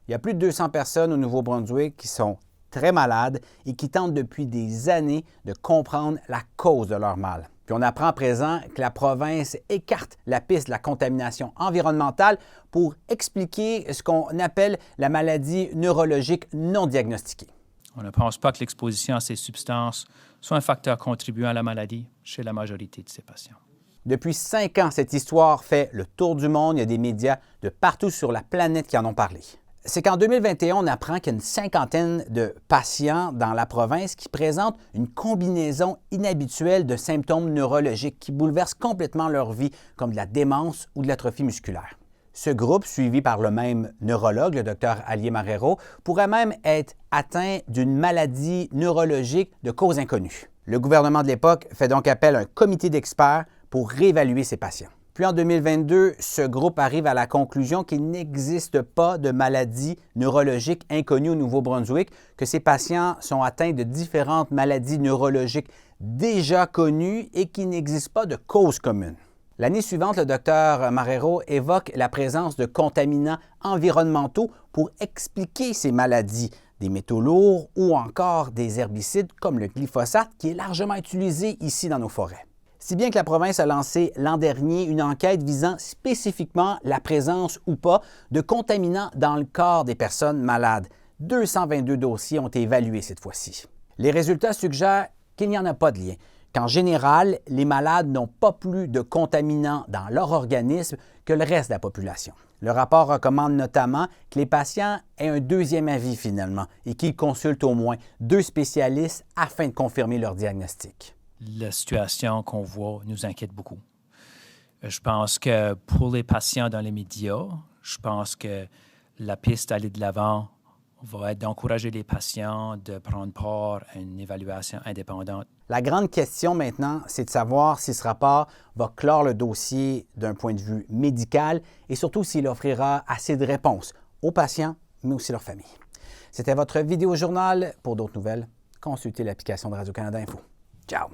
Il y a plus de 200 personnes au Nouveau-Brunswick qui sont très malades et qui tentent depuis des années de comprendre la cause de leur mal. Puis on apprend à présent que la province écarte la piste de la contamination environnementale pour expliquer ce qu'on appelle la maladie neurologique non diagnostiquée. On ne pense pas que l'exposition à ces substances soit un facteur contribuant à la maladie chez la majorité de ces patients. Depuis 5 ans, cette histoire fait le tour du monde. Il y a des médias de partout sur la planète qui en ont parlé. C'est qu'en 2021, on apprend qu'il y a une cinquantaine de patients dans la province qui présentent une combinaison inhabituelle de symptômes neurologiques qui bouleversent complètement leur vie, comme de la démence ou de l'atrophie musculaire. Ce groupe, suivi par le même neurologue, le Dr Alié Marrero, pourrait même être atteint d'une maladie neurologique de cause inconnue. Le gouvernement de l'époque fait donc appel à un comité d'experts pour réévaluer ces patients. Puis en 2022, ce groupe arrive à la conclusion qu'il n'existe pas de maladie neurologique inconnue au Nouveau-Brunswick, que ces patients sont atteints de différentes maladies neurologiques déjà connues et qu'il n'existe pas de cause commune. L'année suivante, le Dr Marrero évoque la présence de contaminants environnementaux pour expliquer ces maladies, des métaux lourds ou encore des herbicides comme le glyphosate qui est largement utilisé ici dans nos forêts. Si bien que la province a lancé l'an dernier une enquête visant spécifiquement la présence ou pas de contaminants dans le corps des personnes malades. 222 dossiers ont été évalués cette fois-ci. Les résultats suggèrent qu'il n'y en a pas de lien, qu'en général, les malades n'ont pas plus de contaminants dans leur organisme que le reste de la population. Le rapport recommande notamment que les patients aient un deuxième avis finalement et qu'ils consultent au moins 2 spécialistes afin de confirmer leur diagnostic. La situation qu'on voit nous inquiète beaucoup. Je pense que pour les patients dans les médias, je pense que la piste à aller de l'avant va être d'encourager les patients de prendre part à une évaluation indépendante. La grande question maintenant, c'est de savoir si ce rapport va clore le dossier d'un point de vue médical et surtout s'il offrira assez de réponses aux patients, mais aussi leurs familles. C'était votre vidéo journal. Pour d'autres nouvelles, consultez l'application de Radio-Canada Info. Ciao!